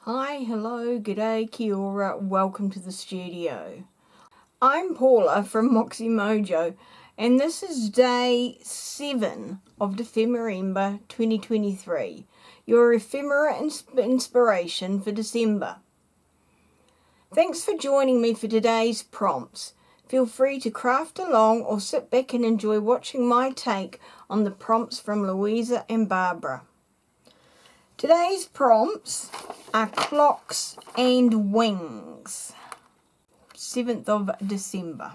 Hi, hello, g'day, kia ora, welcome to the studio. I'm Paula from Moxy Mojo, and this is day 7 of Dephemerember 2023, your ephemera inspiration for December. Thanks for joining me for today's prompts. Feel free to craft along or sit back and enjoy watching my take on the prompts from Louisa and Barbara. Today's prompts are clocks and wings. 7th of December.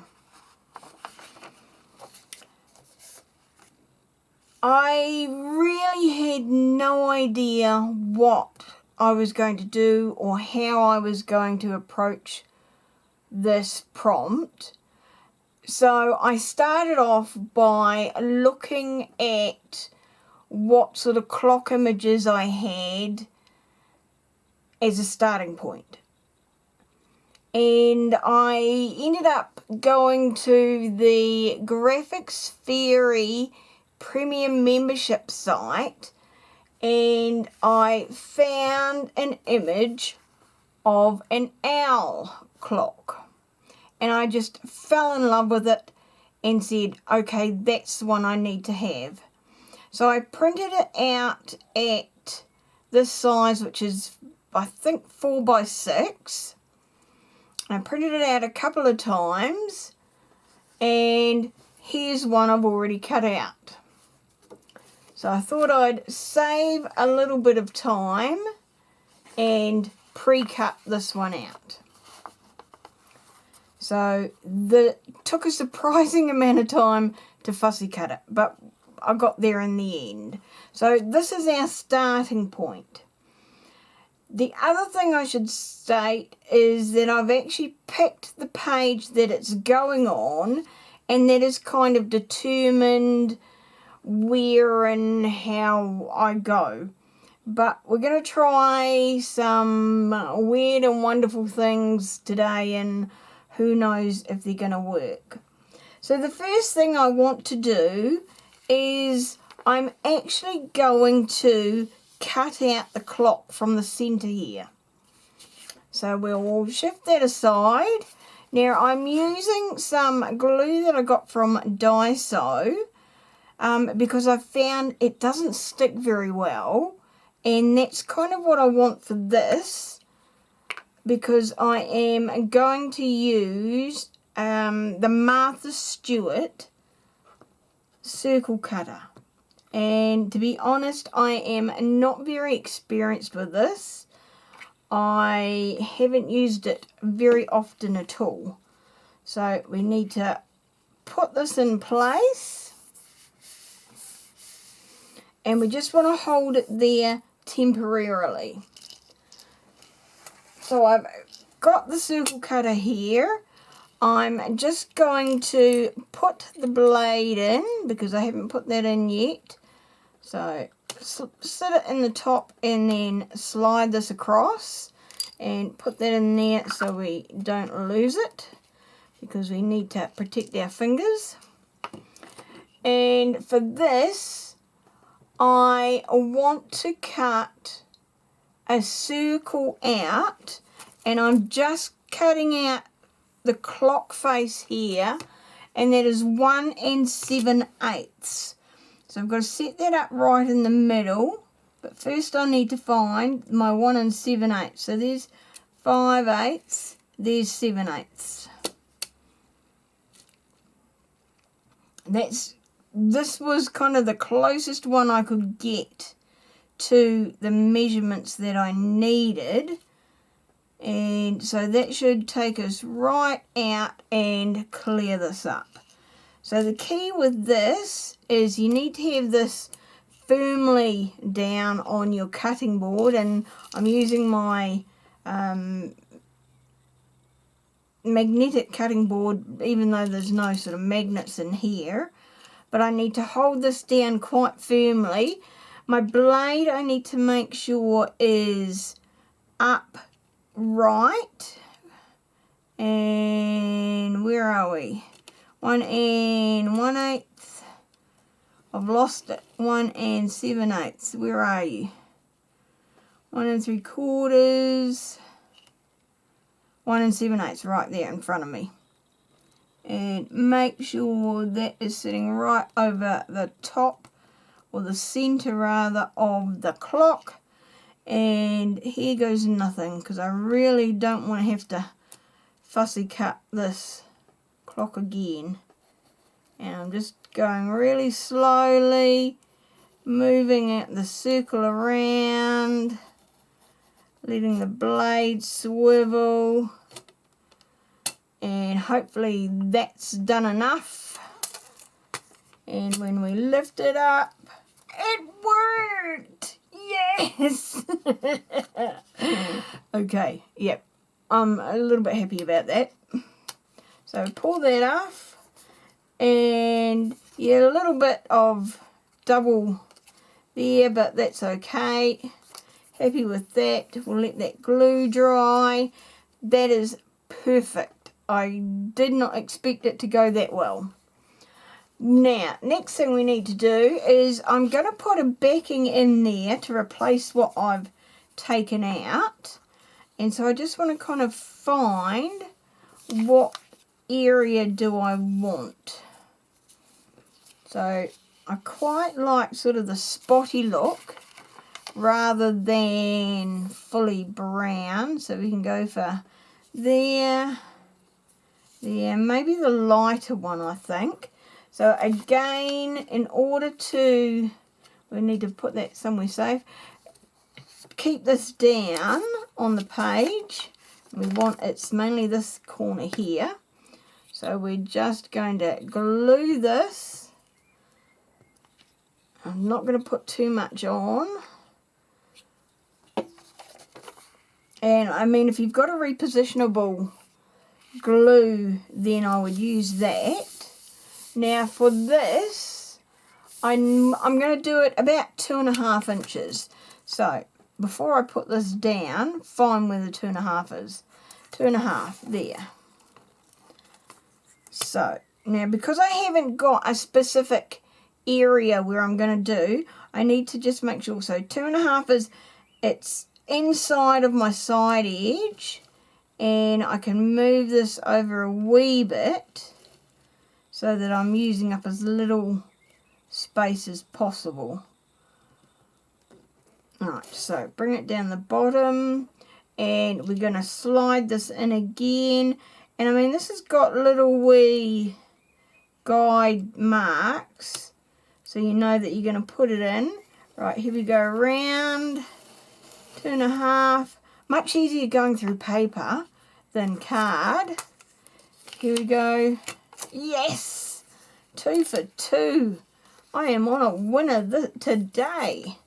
I really had no idea what I was going to do or how I was going to approach this prompt. So I started off by looking at what sort of clock images I had as a starting point. And I ended up going to the Graphics Fairy premium membership site, and I found an image of an owl clock. And I just fell in love with it and said, okay, that's the one I need to have. So I printed it out at this size, which is, I think, 4x6. I printed it out a couple of times, and here's one I've already cut out. So I thought I'd save a little bit of time and pre-cut this one out. So it took a surprising amount of time to fussy cut it, but I got there in the end. So this is our starting point. The other thing I should state is that I've actually picked the page that it's going on, and that is kind of determined where and how I go. But we're going to try some weird and wonderful things today, and who knows if they're going to work. So the first thing I want to do is I'm actually going to cut out the clock from the centre here. So we'll shift that aside. Now I'm using some glue that I got from Daiso because I found it doesn't stick very well, and that's kind of what I want for this, because I am going to use the Martha Stewart circle cutter. And to be honest, I am not very experienced with this. I haven't used it very often at all. So we need to put this in place, and we just want to hold it there temporarily. So I've got the circle cutter here. I'm just going to put the blade in because I haven't put that in yet. So sit it in the top and then slide this across and put that in there so we don't lose it, because we need to protect our fingers. And for this, I want to cut a circle out, and I'm just cutting out the clock face here, and that is 1 7/8. So I've got to set that up right in the middle, but first I need to find my 1 7/8. So there's 5/8, there's 7/8. This was kind of the closest one I could get to the measurements that I needed. And so that should take us right out and clear this up. So the key with this is you need to have this firmly down on your cutting board, and I'm using my magnetic cutting board, even though there's no sort of magnets in here. But I need to hold this down quite firmly. My blade, I need to make sure is upright. And where are we? 1 1/8. I've lost it. 1 7/8. Where are you? 1 3/4, 1 7/8 right there in front of me. And make sure that is sitting right over the top, or the center rather, of the clock. And here goes nothing, because I really don't want to have to fussy cut this clock again. And I'm just going really slowly, moving the circle around, letting the blade swivel, and hopefully that's done enough. And when we lift it up, it worked! Yes! Okay, yep, I'm a little bit happy about that. So pull that off, and yeah, a little bit of double there, but that's okay. Happy with that. We'll let that glue dry. That is perfect. I did not expect it to go that well. Now, next thing we need to do is I'm going to put a backing in there to replace what I've taken out. And so I just want to kind of find what area do I want. So I quite like sort of the spotty look rather than fully brown. So we can go for there, maybe the lighter one, I think. So again, in order to, we need to put that somewhere safe. Keep this down on the page. We want, it's mainly this corner here. So we're just going to glue this. I'm not going to put too much on. And I mean, if you've got a repositionable glue, then I would use that. Now for this, I'm going to do it about 2.5 inches. So before I put this down, find where the 2.5 is. 2.5 there. So now, because I haven't got a specific area where I'm going to do, I need to just make sure. So 2.5 is, it's inside of my side edge, and I can move this over a wee bit so that I'm using up as little space as possible. Alright, so bring it down the bottom, and we're going to slide this in again. And I mean, this has got little wee guide marks, so you know that you're going to put it in. Right, here we go, around 2.5. Much easier going through paper than card. Here we go. Yes! 2 for 2. I am on a winner today.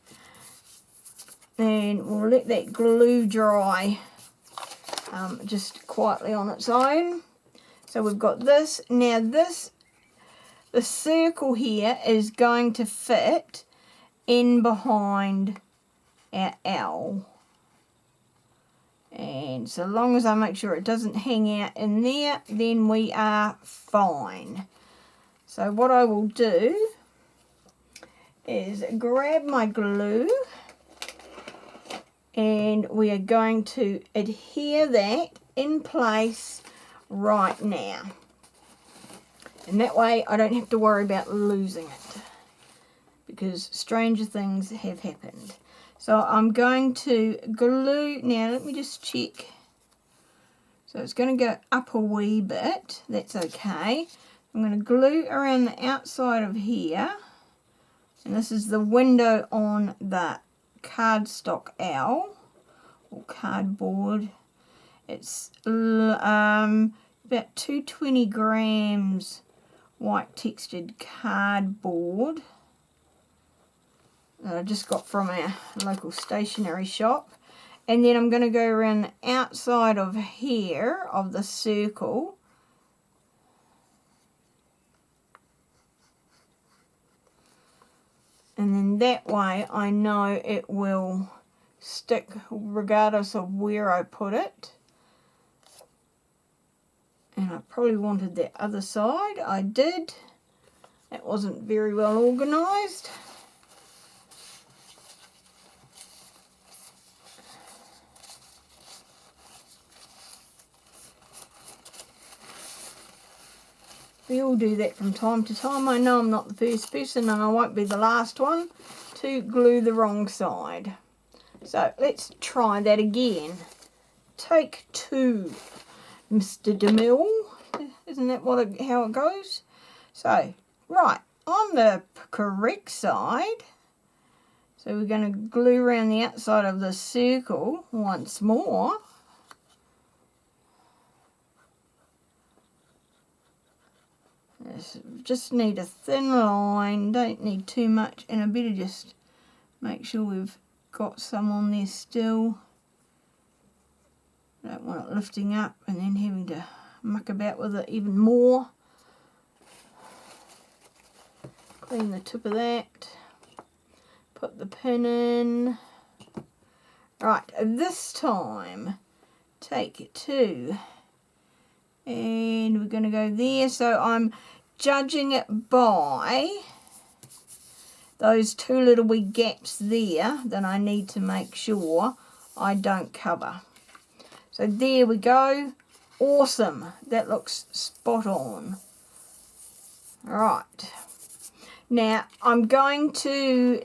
And we'll let that glue dry just quietly on its own. So we've got this. Now this, the circle here is going to fit in behind our L. And so long as I make sure it doesn't hang out in there, then we are fine. So what I will do is grab my glue, and we are going to adhere that in place right now. And that way I don't have to worry about losing it, because stranger things have happened. So I'm going to glue, now let me just check. So it's going to go up a wee bit, that's okay. I'm going to glue around the outside of here. And this is the window on the cardstock owl, or cardboard. It's about 220 grams white textured cardboard that I just got from our local stationery shop. And then I'm going to go around the outside of here of the circle. And then that way I know it will stick regardless of where I put it. And I probably wanted that other side. I did. It wasn't very well organised. We all do that from time to time. I know I'm not the first person and I won't be the last one to glue the wrong side. So let's try that again. Take 2, Mr. DeMille. Isn't that how it goes? So, right, on the correct side, so we're going to glue around the outside of the circle once more. Just need a thin line, don't need too much, and I better just make sure we've got some on there still. Don't want it lifting up and then having to muck about with it even more. Clean the tip of that. Put the pin in. Right, this time take 2 and we're going to go there. So I'm judging it by those 2 little wee gaps there that I need to make sure I don't cover. So there we go. Awesome. That looks spot on. Right. Now I'm going to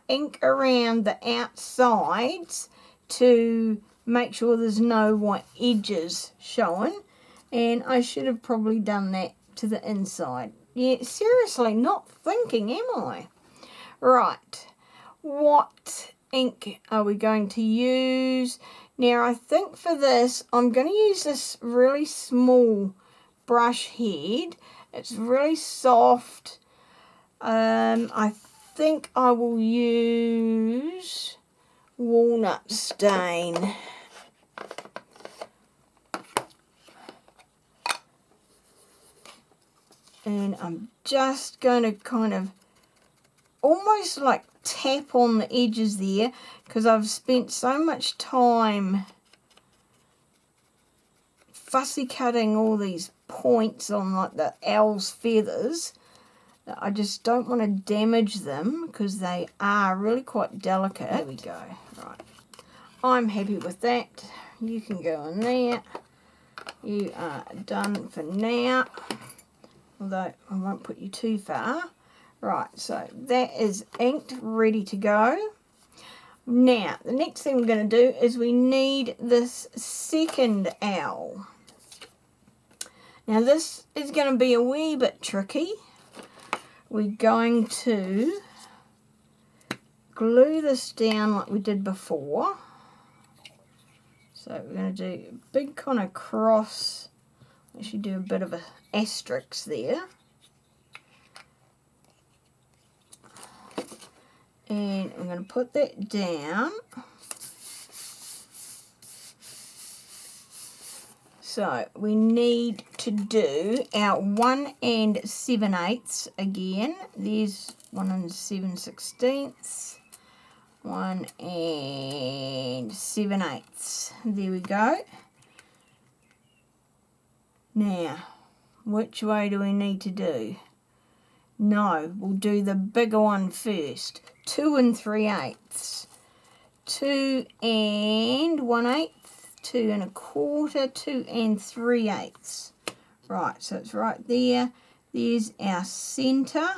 ink around the outsides to make sure there's no white edges showing. And I should have probably done that to the inside. Yeah, seriously, not thinking, am I? Right. What ink are we going to use? Now, I think for this, I'm going to use this really small brush head. It's really soft. I think I will use walnut stain. And I'm just going to kind of almost like tap on the edges there, because I've spent so much time fussy cutting all these points on like the owl's feathers that I just don't want to damage them, because they are really quite delicate. There we go. Right, I'm happy with that. You can go in there. You are done for now, although I won't put you too far. Right, so that is inked, ready to go. Now, the next thing we're going to do is we need this second owl. Now, this is going to be a wee bit tricky. We're going to glue this down like we did before. So we're going to do a big kind of cross. Actually do a bit of an asterisk there. And I'm going to put that down. So we need to do our 1 7/8 again. There's 1 7/16. 1 7/8. There we go. Now, which way do we need to do? No, we'll do the bigger one first. 2 3/8. 2 1/8. 2 1/4. 2 3/8. Right, so it's right there. There's our centre.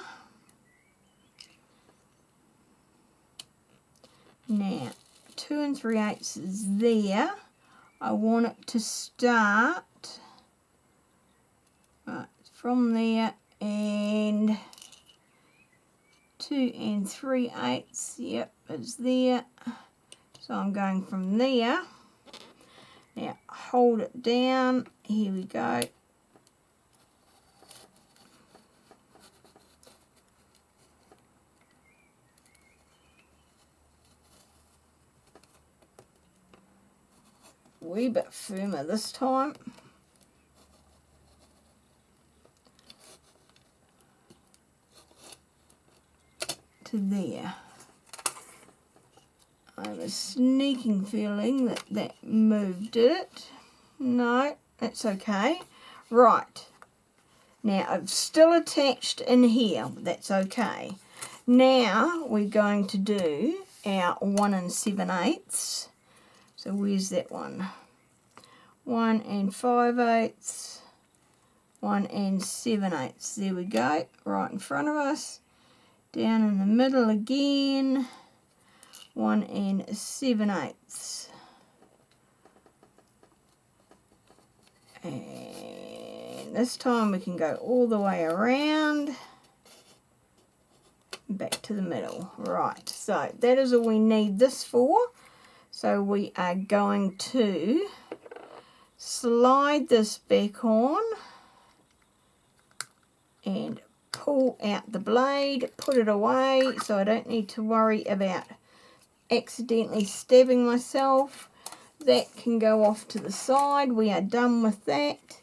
Now, 2 3/8 is there. I want it to start right from there and 2 3/8. Yep, it's there. So I'm going from there. Now hold it down. Here we go. A wee bit firmer this time. To there. I have a sneaking feeling that that moved it. No, that's okay. Right. Now, I've still attached in here, but that's okay. Now, we're going to do our 1 7/8. So, where's that one? 1 5/8. 1 7/8. There we go, right in front of us. Down in the middle again, 1 7/8. And this time we can go all the way around, back to the middle. Right, so that is all we need this for. So we are going to slide this back on and pull out the blade, put it away so I don't need to worry about accidentally stabbing myself. That can go off to the side. We are done with that.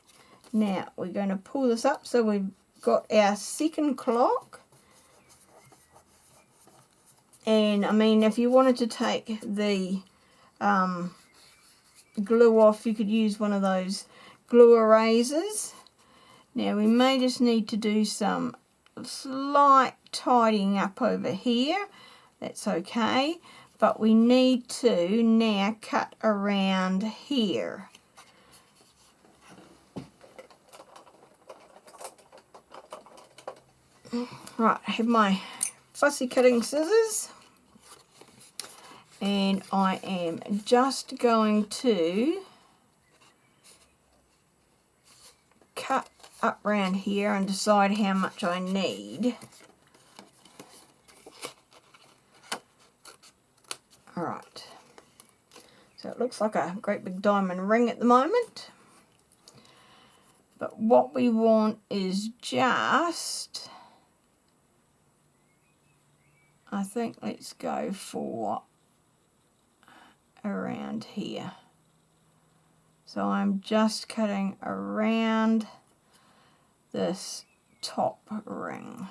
Now we're going to pull this up so we've got our second clock. And I mean, if you wanted to take the glue off, you could use one of those glue erasers. Now we may just need to do some slight tidying up over here. That's okay, but we need to now cut around here. Right, I have my fussy cutting scissors, and I am just going to cut up around here and decide how much I need. Alright, so it looks like a great big diamond ring at the moment, but what we want is just, I think let's go for around here. So I'm just cutting around this top ring.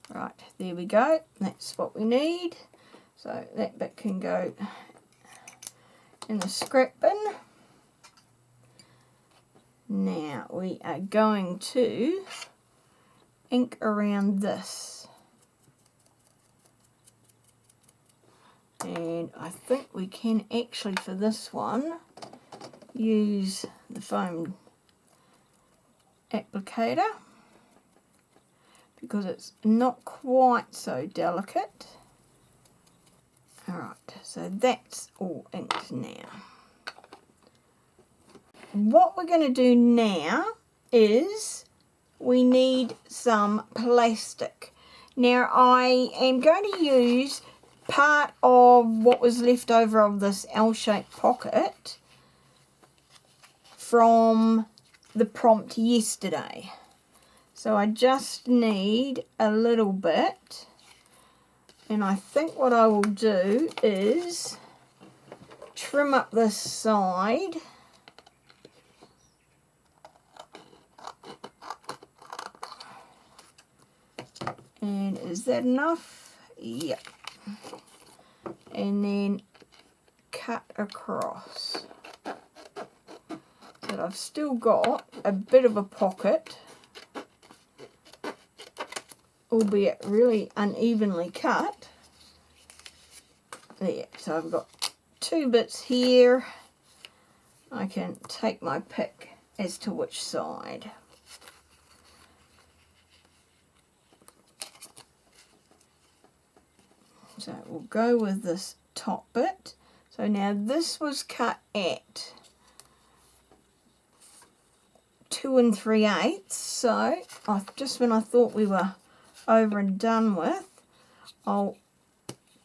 Right, there we go. That's what we need. So that bit can go in the scrap bin. Now we are going to ink around this. And I think we can actually, for this one, use the foam applicator because it's not quite so delicate. Alright, so that's all inked now. What we're going to do now is we need some plastic. Now I am going to use part of what was left over of this L-shaped pocket from the prompt yesterday. So I just need a little bit, and I think what I will do is trim up this side . And is that enough? Yep. And then cut across. So I've still got a bit of a pocket, albeit really unevenly cut. There, so I've got two bits here. I can take my pick as to which side. So we'll go with this top bit. So now this was cut at 2 3/8. So just when I thought we were over and done with, I'll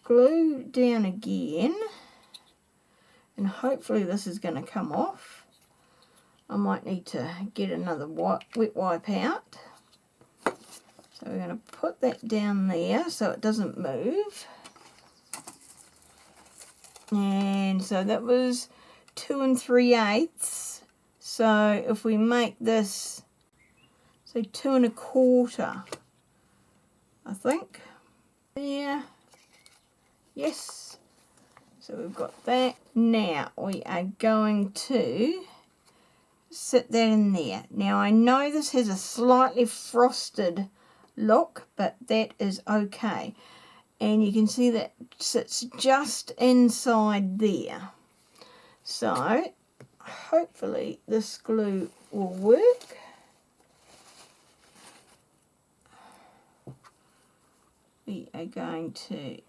glue down again, and hopefully this is going to come off. I might need to get another wet wipe out. So we're going to put that down there so it doesn't move. And so that was 2 3/8. So if we make this, say 2 1/4, I think. There. Yes. So we've got that. Now we are going to sit that in there. Now I know this has a slightly frosted look, but that is okay. And you can see that sits just inside there. So hopefully this glue will work. We are going to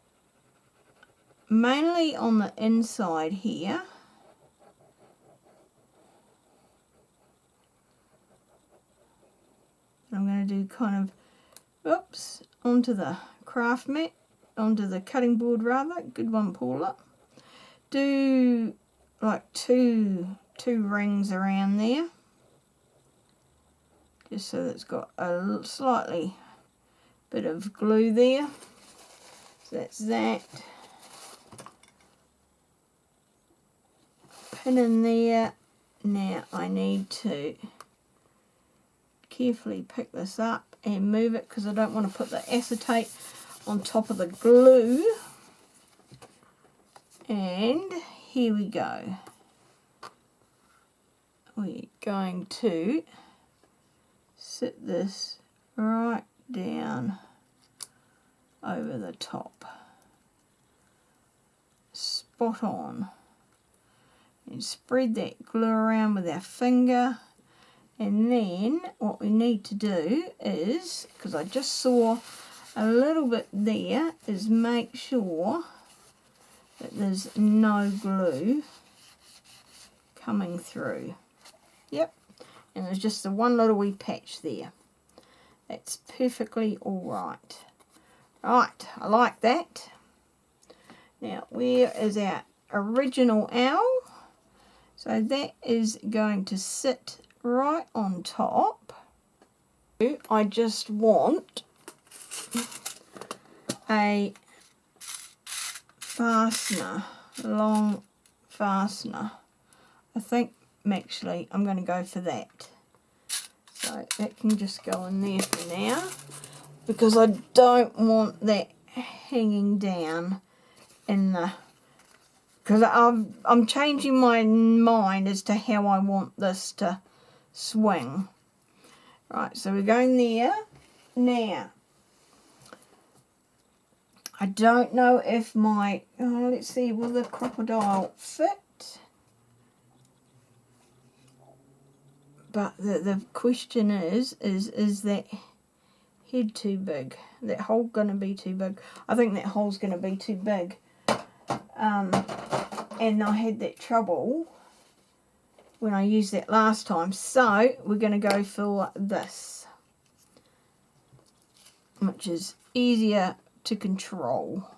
mainly on the inside here. I'm going to do kind of, oops, onto the craft mat, onto the cutting board rather. Good one, Paula. Do like two rings around there, just so that it's got a slightly bit of glue there. So that's that. Pin in there. Now I need to carefully pick this up and move it because I don't want to put the acetate on top of the glue. And here we go. We're going to sit this right down over the top. Spot on. And spread that glue around with our finger. And then what we need to do is, because I just saw a little bit there, is make sure that there's no glue coming through. Yep, and there's just the one little wee patch there. That's perfectly alright. Right, I like that. Now, where is our original owl? So that is going to sit right on top. I just want a fastener, long fastener. I think actually I'm going to go for that. So that can just go in there for now, because I don't want that hanging down in the, because I'm changing my mind as to how I want this to swing. Right, so we're going there. Now, I don't know if my, let's see, will the crocodile fit? But the question is that head too big? That hole going to be too big? I think that hole's going to be too big. And I had that trouble when I used that last time. So we're going to go for this, which is easier to control,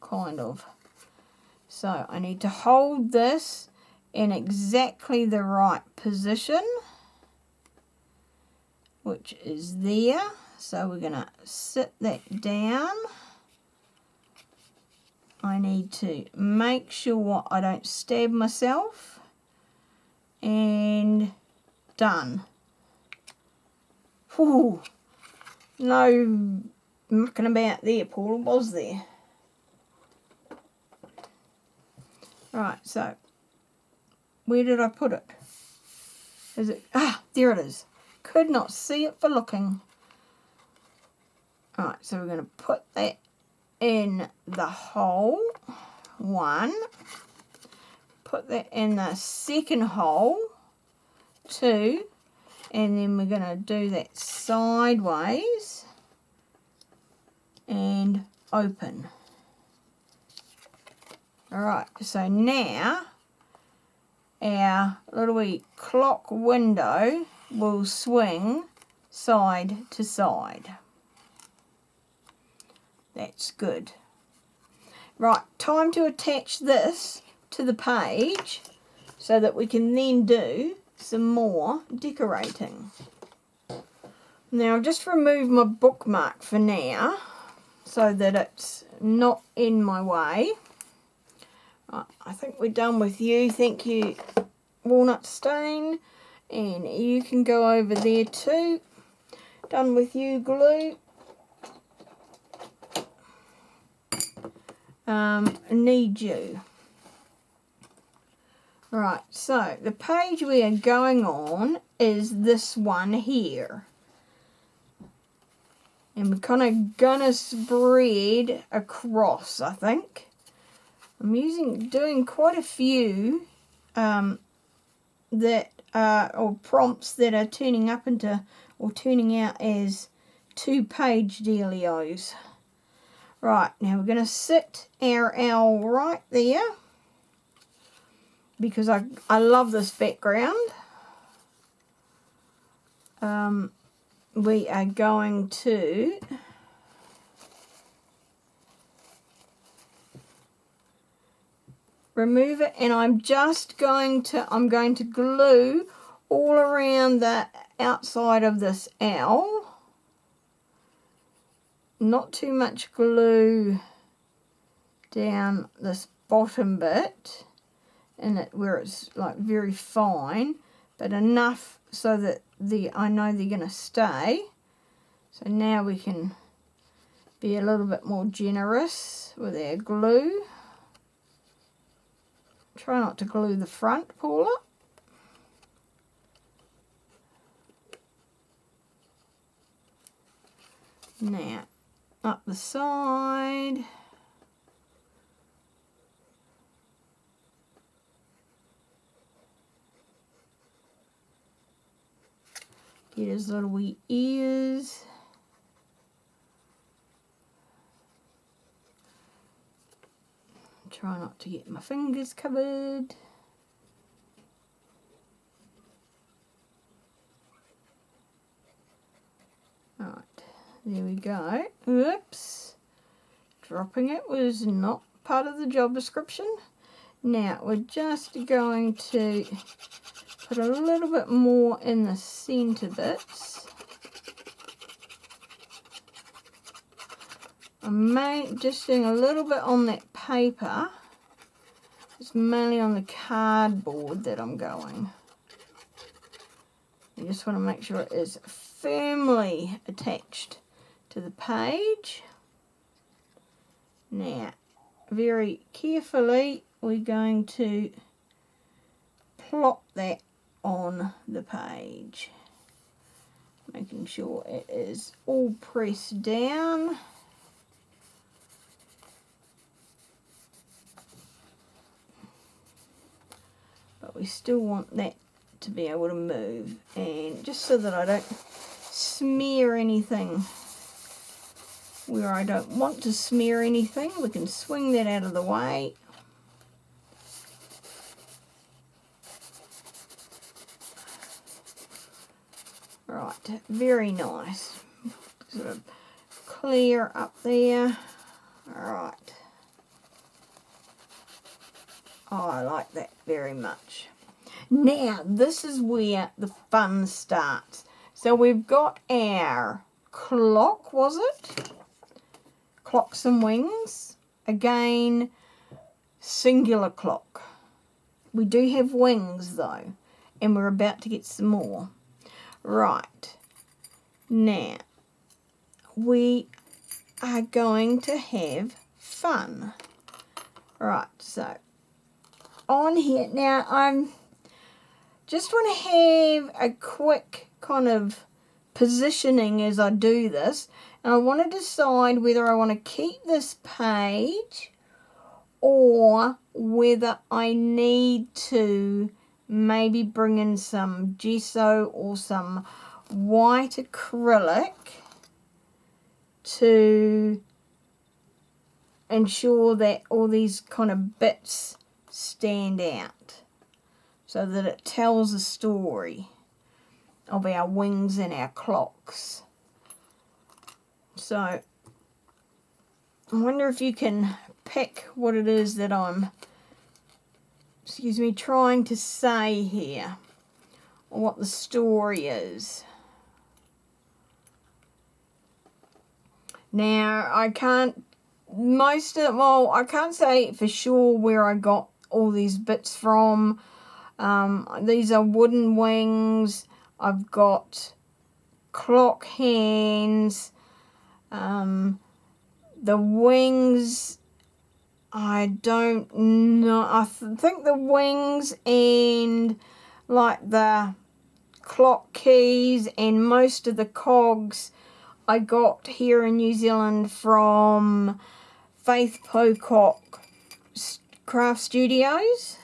kind of. So I need to hold this in exactly the right position, which is there. So we're going to sit that down. I need to make sure I don't stab myself. And done. Whew. No mucking about there, Paul, was there? Right, so where did I put it? Is it? Ah, there it is. Could not see it for looking. Alright, so we're going to put that in the hole. One. Put that in the second hole. Two. And then we're going to do that sideways. And open. Alright, so now our little wee clock window will swing side to side. That's good. Right, time to attach this to the page so that we can then do some more decorating. Now I've just removed my bookmark for now so that it's not in my way. Right, I think we're done with you. Thank you, Walnut Stain. And you can go over there too. Done with you, Glue. Need you. Right, so the page we are going on is this one here. And we're kind of gonna spread across, I think. I'm doing quite a few that or prompts that are turning up into or turning out as 2-page dealios. Right, now we're going to sit our owl right there because I love this background. We are going to remove it, and I'm going to glue all around the outside of this owl. Not too much glue down this bottom bit and where it's like very fine, but enough so that I know they're going to stay. So now we can be a little bit more generous with our glue. Try not to glue the front, Paula. Now, up the side. Get his little wee ears. Try not to get my fingers covered. Right, there we go. Oops. Dropping it was not part of the job description. Now we're just going to put a little bit more in the centre bits. I'm just doing a little bit on that paper. It's mainly on the cardboard that I'm going. You just want to make sure it is firmly attached to the page. Now, very carefully, we're going to plop that on the page, making sure it is all pressed down. But we still want that to be able to move, and just so that I don't smear anything where I don't want to smear anything, we can swing that out of the way. Right, very nice. Sort of clear up there. Alright. Oh, I like that very much. Now, this is where the fun starts. So we've got our clock, was it? Clocks and wings. Again, singular clock. We do have wings though, and we're about to get some more. Right. Now, we are going to have fun. Right, so on here, now I'm just want to have a quick kind of positioning as I do this, and I want to decide whether I want to keep this page or whether I need to maybe bring in some gesso or some white acrylic to ensure that all these kind of bits stand out so that it tells a story of our wings and our clocks. So I wonder if you can pick what it is that I'm trying to say here, or what the story is. Now, I can't say for sure where I got all these bits from. These are wooden wings. I've got clock hands. The wings, I don't know. I think the wings and like the clock keys and most of the cogs I got here in New Zealand from Faith Pocock Craft Studios.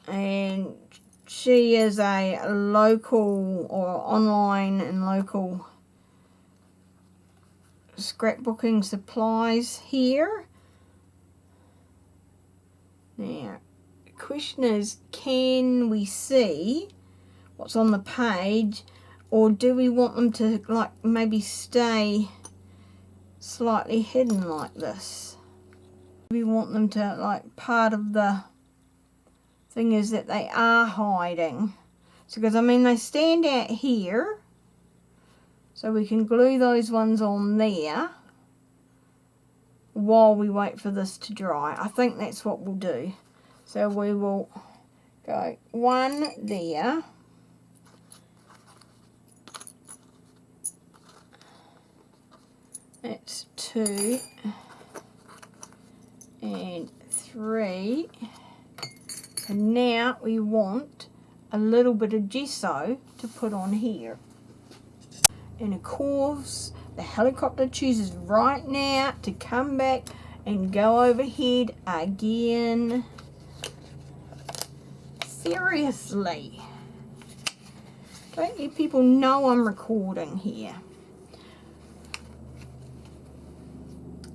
And she is a local or online and local scrapbooking supplies here. Now, the question is, can we see what's on the page, or do we want them to like maybe stay slightly hidden like this? We want them to, like, part of the thing is that they are hiding. So, because I mean they stand out here, so we can glue those ones on there while we wait for this to dry. I think that's what we'll do. So we will go one there, that's 2 and 3, and now we want a little bit of gesso to put on here. And of course the helicopter chooses right now to come back and go overhead again. Seriously, don't you people know I'm recording here?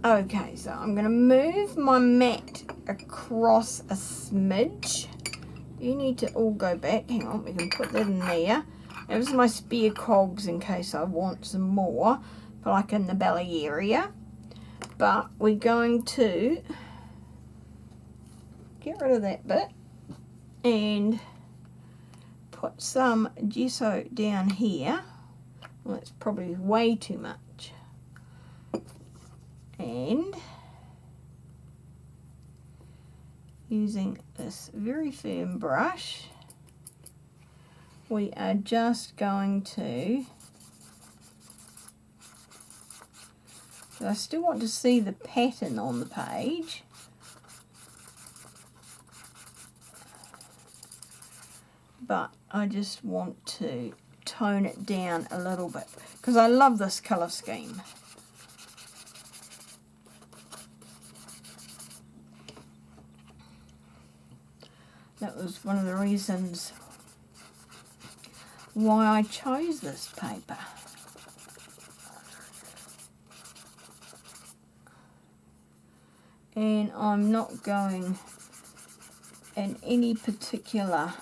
Okay, so I'm going to move my mat across a smidge. You need to all go back. Hang on, we can put that in there. That was my spare cogs in case I want some more, for like in the belly area. But we're going to get rid of that bit and put some gesso down here. Well, it's probably way too much. And using this very firm brush, we are just going to, I still want to see the pattern on the page, but I just want to tone it down a little bit because I love this colour scheme. That was one of the reasons why I chose this paper. And I'm not going in any particular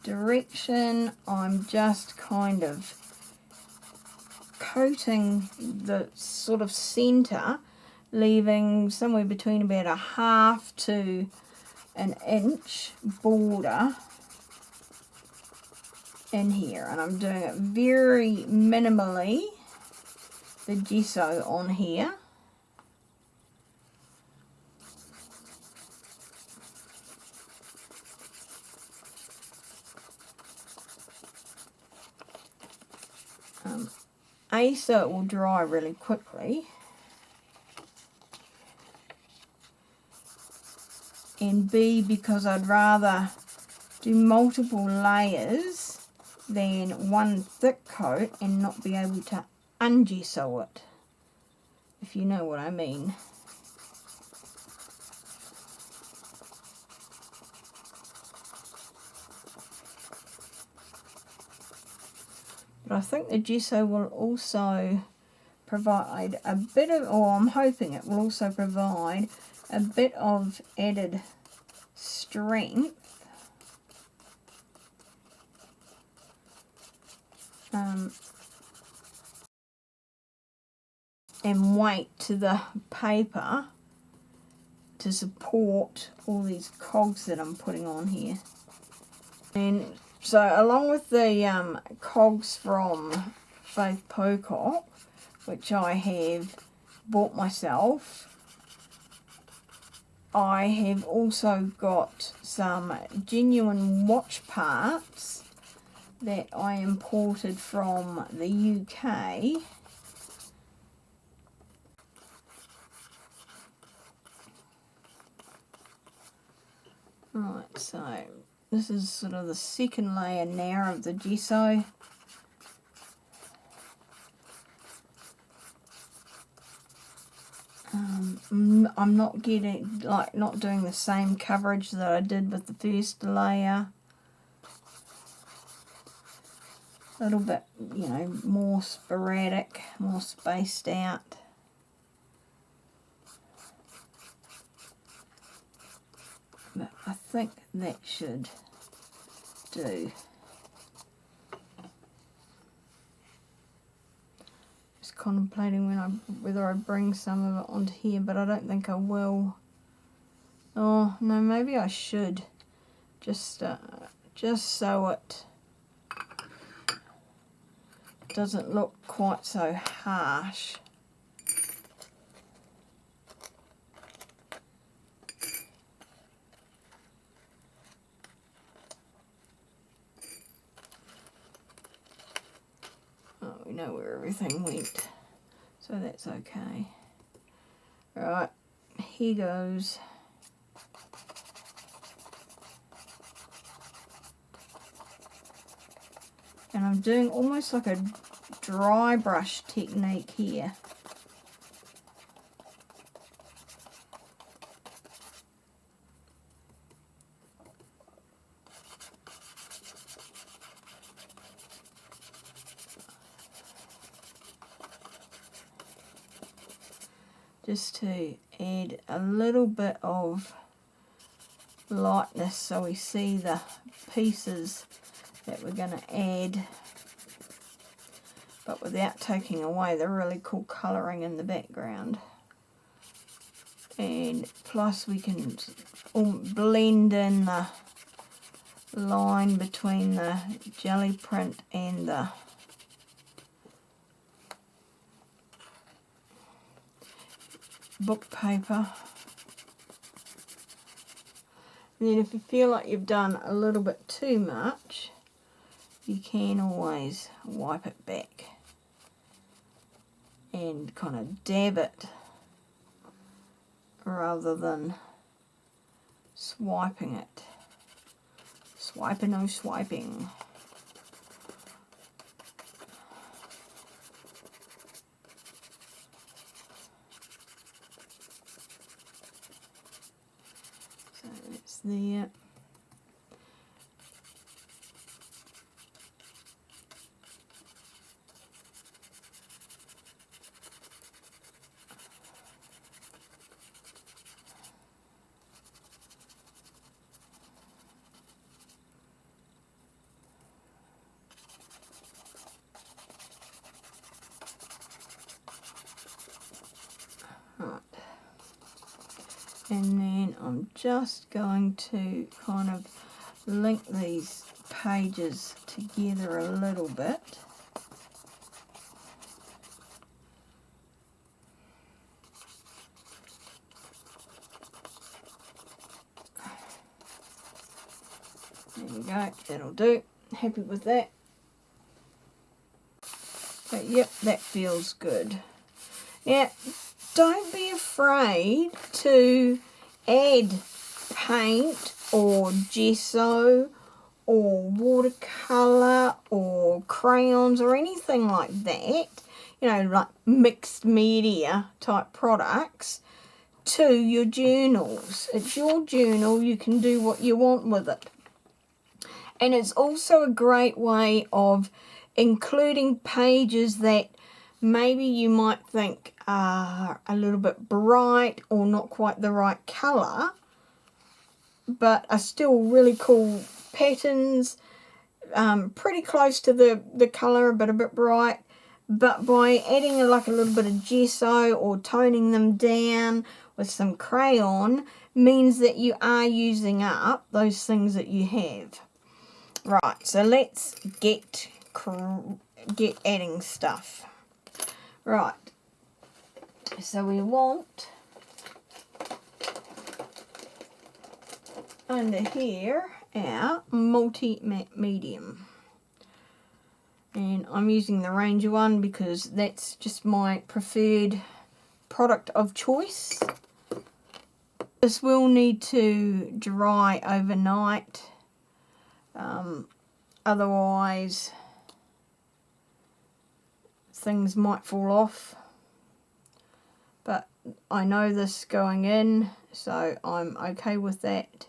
direction. I'm just kind of coating the sort of center, leaving somewhere between about a 1/2 to an inch border in here, and I'm doing it very minimally, the gesso on here. A, so it will dry really quickly, and B, because I'd rather do multiple layers than one thick coat and not be able to ungesso it, if you know what I mean. But I think the gesso will also provide a bit of, or I'm hoping it will also provide a bit of added strength and weight to the paper to support all these cogs that I'm putting on here. And so along with the cogs from Faith Pocock, which I have bought myself, I have also got some genuine watch parts that I imported from the UK. Right, so this is sort of the second layer now of the gesso. I'm not getting, like, not doing the same coverage that I did with the first layer. A little bit, you know, more sporadic, more spaced out. But I think that should do. Just contemplating whether I bring some of it onto here, but I don't think I will. Oh no, maybe I should. Just so it doesn't look quite so harsh. Oh, we know where everything went, so that's okay. Right, here goes. And I'm doing almost like a dry brush technique here. Just to add a little bit of lightness so we see the pieces that we're going to add, but without taking away the really cool colouring in the background. And plus we can blend in the line between the jelly print and the book paper. And then if you feel like you've done a little bit too much, you can always wipe it back and kind of dab it rather than swiping it. Swiping, oh swiping. So that's there. Right. And then I'm just going to kind of link these pages together a little bit. There we go, that'll do. Happy with that. But yep, that feels good. Now, don't be afraid to add paint or gesso or watercolour or crayons or anything like that, you know, like mixed media type products to your journals. It's your journal, you can do what you want with it. And it's also a great way of including pages that maybe you might think are a little bit bright or not quite the right colour, but are still really cool patterns, pretty close to the colour but a bit bright. But by adding like a little bit of gesso or toning them down with some crayon means that you are using up those things that you have. Right, so let's get adding stuff. Right, so we want under here our multi-matte medium. And I'm using the Ranger one because that's just my preferred product of choice. This will need to dry overnight. Otherwise things might fall off, but I know this going in, so I'm okay with that.